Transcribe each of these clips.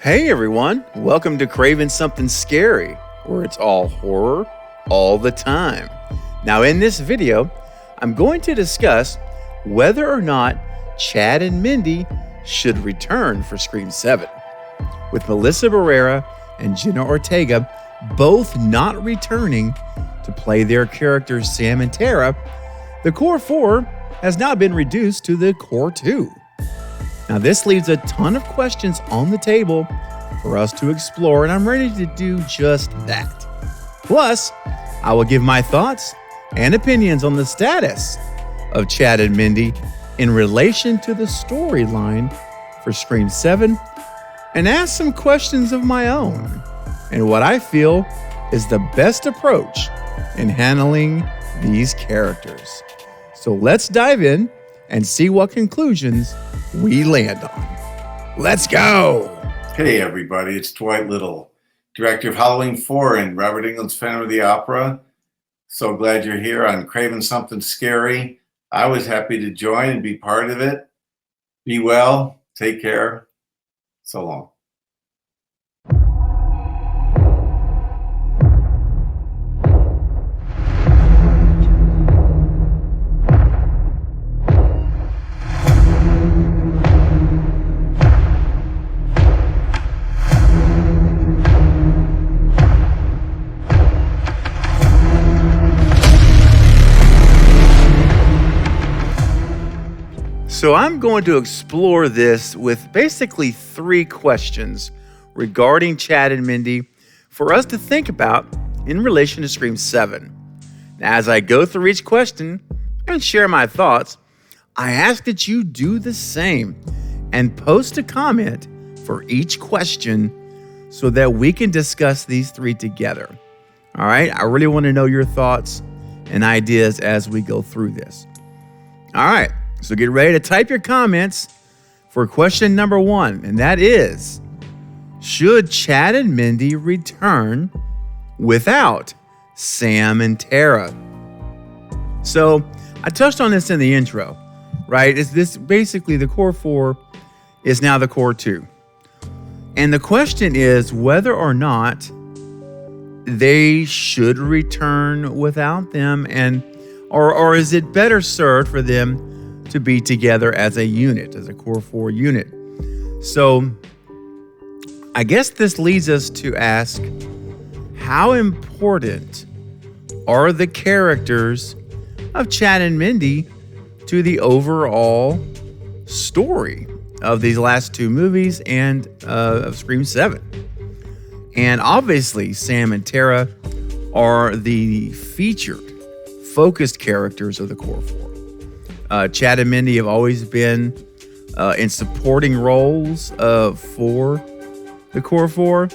Hey everyone, welcome to Craving Something Scary, where it's all horror all the time. Now in this video, I'm going to discuss whether or not Chad and Mindy should return for Scream 7. With Melissa Barrera and Jenna Ortega both not returning to play their characters Sam and Tara, the core 4 has now been reduced to the core 2. Now this leaves a ton of questions on the table for us to explore, and I'm ready to do just that. Plus, I will give my thoughts and opinions on the status of Chad and Mindy in relation to the storyline for Scream 7 and ask some questions of my own and what I feel is the best approach in handling these characters. So let's dive in and see what conclusions we land on. Let's go! Hey everybody, it's Dwight Little, director of Halloween 4 and Robert Englund's Phantom of the Opera. So glad you're here on Craving Something Scary. I was happy to join and be part of it. Be well, take care, so long. So I'm going to explore this with basically 3 questions regarding Chad and Mindy for us to think about in relation to Scream 7. Now, as I go through each question and share my thoughts, I ask that you do the same and post a comment for each question so that we can discuss these 3 together. All right, I really want to know your thoughts and ideas as we go through this. All right. So get ready to type your comments for question number 1, and that is, should Chad and Mindy return without Sam and Tara? So I touched on this in the intro, right? Is this basically the core 4 is now the core 2. And the question is whether or not they should return without them, and or is it better served for them to be together as a unit, as a core 4 unit? So I guess this leads us to ask, how important are the characters of Chad and Mindy to the overall story of these last 2 movies and of Scream 7? And obviously, Sam and Tara are the featured, focused characters of the core 4. Chad and Mindy have always been in supporting roles for the core 4.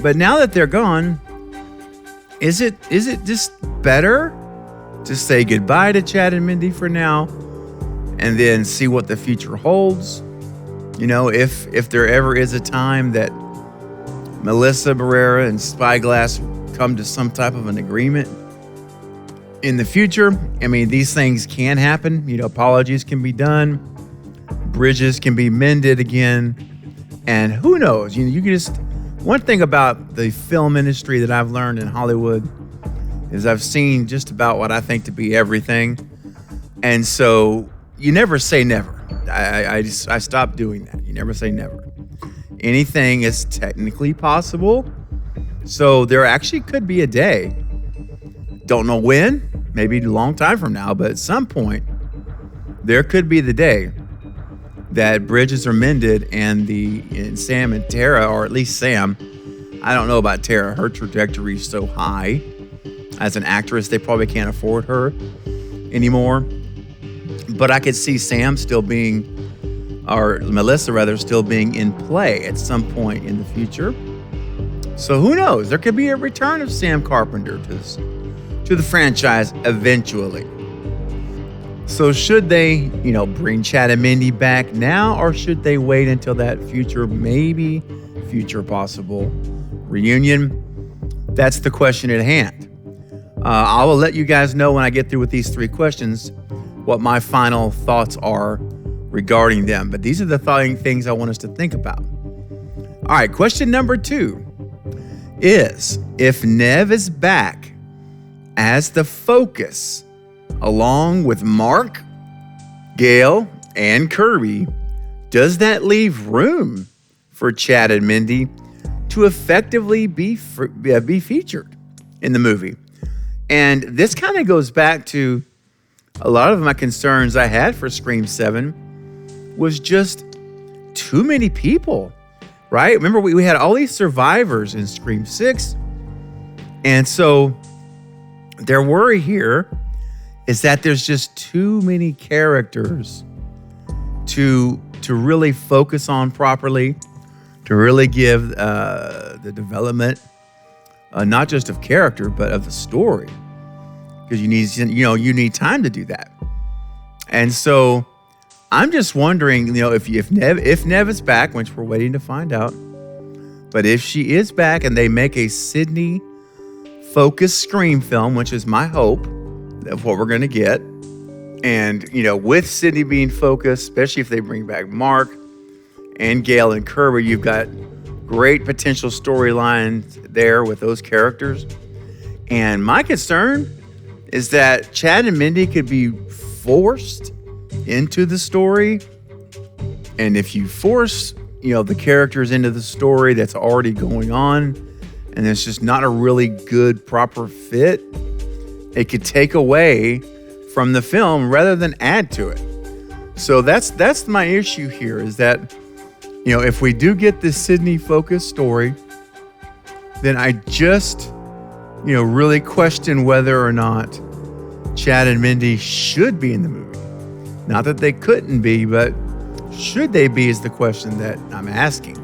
But now that they're gone, is it just better to say goodbye to Chad and Mindy for now and then see what the future holds? You know, if there ever is a time that Melissa Barrera and Spyglass come to some type of an agreement in the future, I mean, these things can happen. You know, apologies can be done, bridges can be mended again, and who knows? You can just, one thing about the film industry that I've learned in Hollywood is I've seen just about what I think to be everything, and so you never say never. I stopped doing that. You never say never. Anything is technically possible, so there actually could be a day. Don't know when, maybe a long time from now, but at some point, there could be the day that bridges are mended and Sam and Tara, or at least Sam, I don't know about Tara, her trajectory is so high. As an actress, they probably can't afford her anymore. But I could see Sam still being, or Melissa rather, still being in play at some point in the future. So who knows? There could be a return of Sam Carpenter to the franchise eventually. So should they, bring Chad and Mindy back now, or should they wait until that future possible reunion? That's the question at hand. I will let you guys know when I get through with these 3 questions what my final thoughts are regarding them. But these are the things I want us to think about. All right, question number 2 is, if Nev is back as the focus, along with Mark, Gail, and Kirby, does that leave room for Chad and Mindy to effectively be featured in the movie? And this kind of goes back to a lot of my concerns I had for Scream 7 was just too many people, right? Remember, we had all these survivors in Scream 6. And so their worry here is that there's just too many characters to really focus on properly, to really give the development, not just of character, but of the story. Because you need time to do that. And so I'm just wondering, if Nev is back, which we're waiting to find out, but if she is back and they make a Sydney focused Scream film, which is my hope of what we're going to get, and with Sydney being focused, especially if they bring back Mark and Gail and Kirby, you've got great potential storylines there with those characters. And my concern is that Chad and Mindy could be forced into the story. And if you force, the characters into the story that's already going on, and it's just not a really good, proper fit, it could take away from the film rather than add to it. So that's my issue here, is that, if we do get this Sydney-focused story, then I just, really question whether or not Chad and Mindy should be in the movie. Not that they couldn't be, but should they be is the question that I'm asking.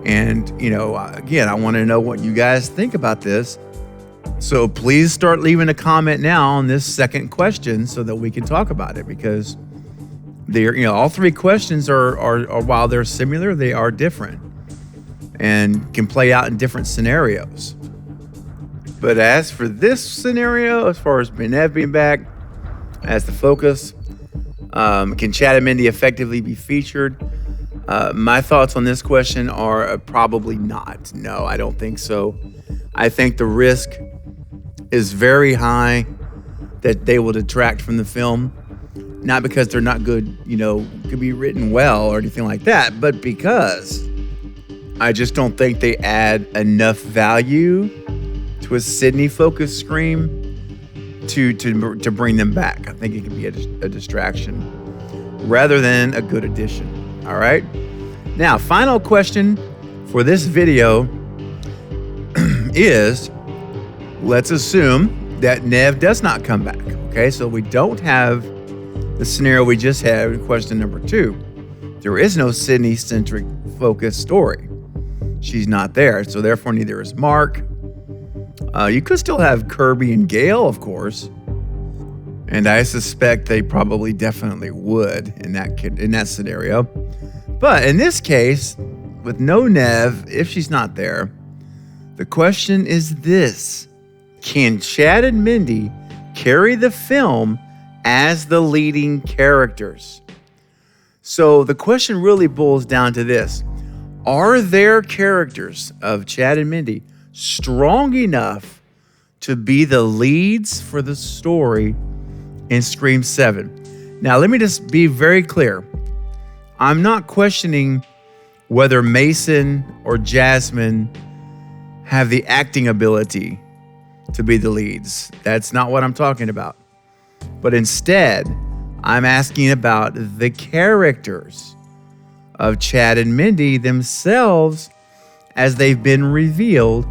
And, again, I want to know what you guys think about this. So please start leaving a comment now on this second question so that we can talk about it, because all 3 questions are while they're similar, they are different and can play out in different scenarios. But as for this scenario, as far as Nev being back as the focus, can Chad and Mindy effectively be featured? My thoughts on this question are probably not. No, I don't think so. I think the risk is very high that they will detract from the film. Not because they're not good, could be written well or anything like that, but because I just don't think they add enough value to a Sydney-focused Scream to bring them back. I think it could be a distraction rather than a good addition. All right. Now, final question for this video is, let's assume that Nev does not come back. Okay, so we don't have the scenario we just had in question number 2. There is no Sydney-centric focused story. She's not there, so therefore neither is Mark. You could still have Kirby and Gail, of course, and I suspect they probably definitely would in that scenario. But in this case, with no Nev, if she's not there, the question is this: can Chad and Mindy carry the film as the leading characters? So the question really boils down to this: are their characters of Chad and Mindy strong enough to be the leads for the story in Scream 7? Now, let me just be very clear. I'm not questioning whether Mason or Jasmine have the acting ability to be the leads. That's not what I'm talking about. But instead, I'm asking about the characters of Chad and Mindy themselves as they've been revealed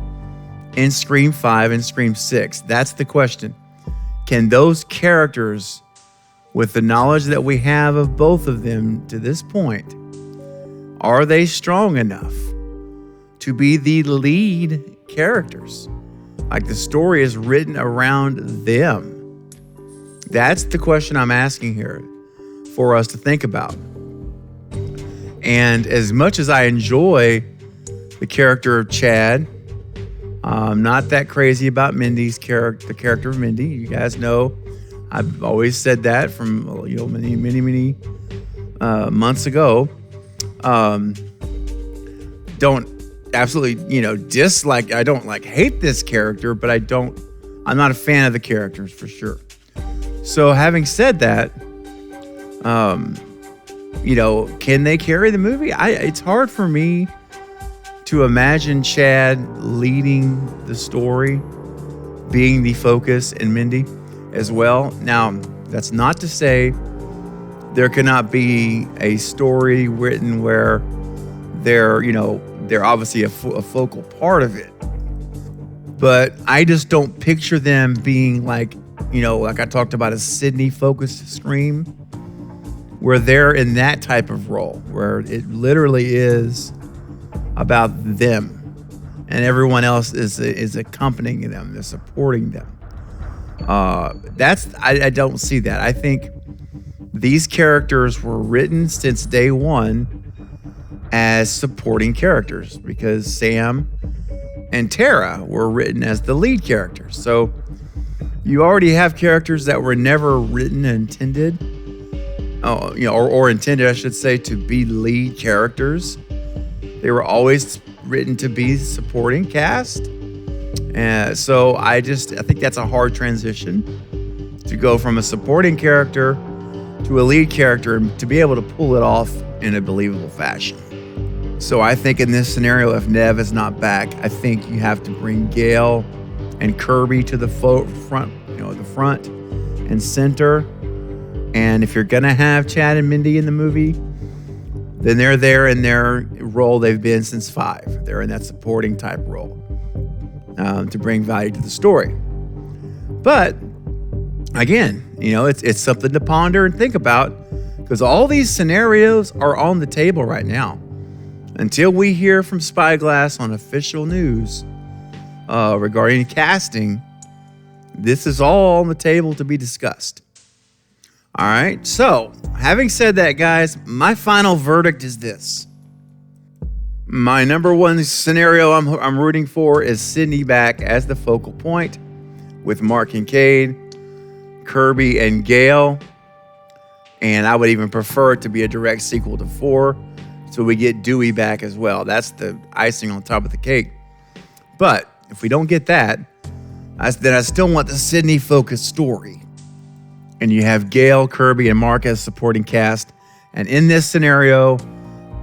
in Scream 5 and Scream 6. That's the question. Can those characters, with the knowledge that we have of both of them to this point, are they strong enough to be the lead characters? Like the story is written around them. That's the question I'm asking here for us to think about. And as much as I enjoy the character of Chad, I'm not that crazy about Mindy's character, the character of Mindy. You guys know I've always said that from many months ago. don't absolutely, dislike, I don't like hate this character, but I'm not a fan of the characters for sure. So having said that, can they carry the movie? It's hard for me to imagine Chad leading the story, being the focus, and Mindy as well. Now, that's not to say there cannot be a story written where they're obviously a focal part of it. But I just don't picture them being like I talked about, a Sydney-focused Scream, where they're in that type of role, where it literally is about them and everyone else is accompanying them, they're supporting them. I don't see that. I think these characters were written since day one as supporting characters, because Sam and Tara were written as the lead characters. So you already have characters that were never written and intended, or intended, I should say, to be lead characters. They were always written to be supporting cast. And so I think that's a hard transition to go from a supporting character to a lead character and to be able to pull it off in a believable fashion. So I think in this scenario, if Nev is not back, I think you have to bring Gail and Kirby to the front, the front and center. And if you're gonna have Chad and Mindy in the movie, then they're there in their role they've been since 5. They're in that supporting type role to bring value to the story. But again, it's something to ponder and think about, because all these scenarios are on the table right now. Until we hear from Spyglass on official news regarding casting, this is all on the table to be discussed. All right. So, having said that, guys, my final verdict is this. My number one scenario I'm rooting for is Sydney back as the focal point, with Mark Kincaid, Kirby, and Gail. And I would even prefer it to be a direct sequel to 4, so we get Dewey back as well. That's the icing on top of the cake. But if we don't get that, then I still want the Sydney-focused story. And you have Gail, Kirby, and Mark as supporting cast. And in this scenario,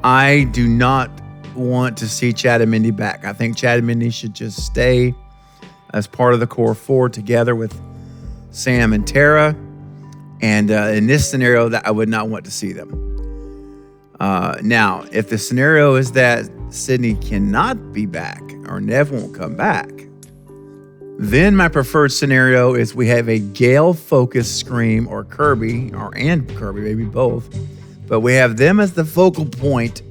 I do not want to see Chad and Mindy back. I think Chad and Mindy should just stay as part of the core 4 together with Sam and Tara. And in this scenario, that I would not want to see them. Now, if the scenario is that Sydney cannot be back or Nev won't come back, then my preferred scenario is we have a Gale-focused Scream, or Kirby, and Kirby, maybe both. But we have them as the focal point.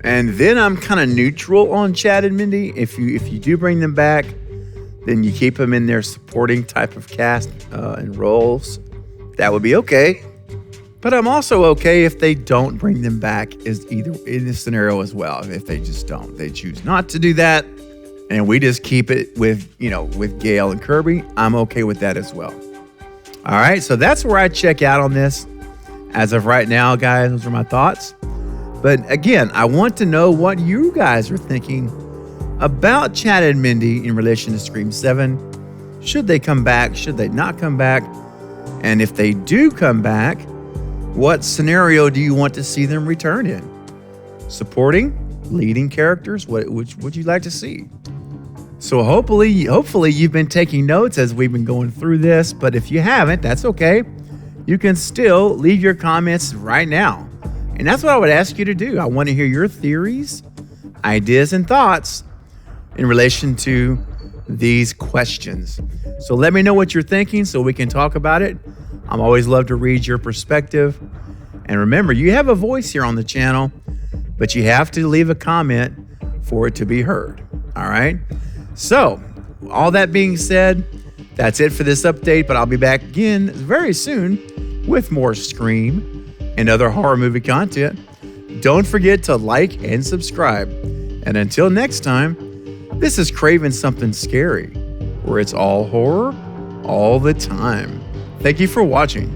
And then I'm kind of neutral on Chad and Mindy. If you do bring them back, then you keep them in their supporting type of cast and roles. That would be okay. But I'm also okay if they don't bring them back as either in this scenario as well. If they just don't, they choose not to do that, and we just keep it with Gail and Kirby, I'm okay with that as well. All right, so that's where I check out on this. As of right now, guys, those are my thoughts. But again, I want to know what you guys are thinking about Chad and Mindy in relation to Scream 7. Should they come back? Should they not come back? And if they do come back, what scenario do you want to see them return in? Supporting, leading characters? Which would you like to see? So hopefully you've been taking notes as we've been going through this. But if you haven't, that's okay. You can still leave your comments right now. And that's what I would ask you to do. I want to hear your theories, ideas, and thoughts in relation to these questions. So let me know what you're thinking so we can talk about it. I'm always love to read your perspective. And remember, you have a voice here on the channel, but you have to leave a comment for it to be heard. All right? So, all that being said, that's it for this update, but I'll be back again very soon with more Scream and other horror movie content. Don't forget to like and subscribe. And until next time, this is Craving Something Scary, where it's all horror all the time. Thank you for watching.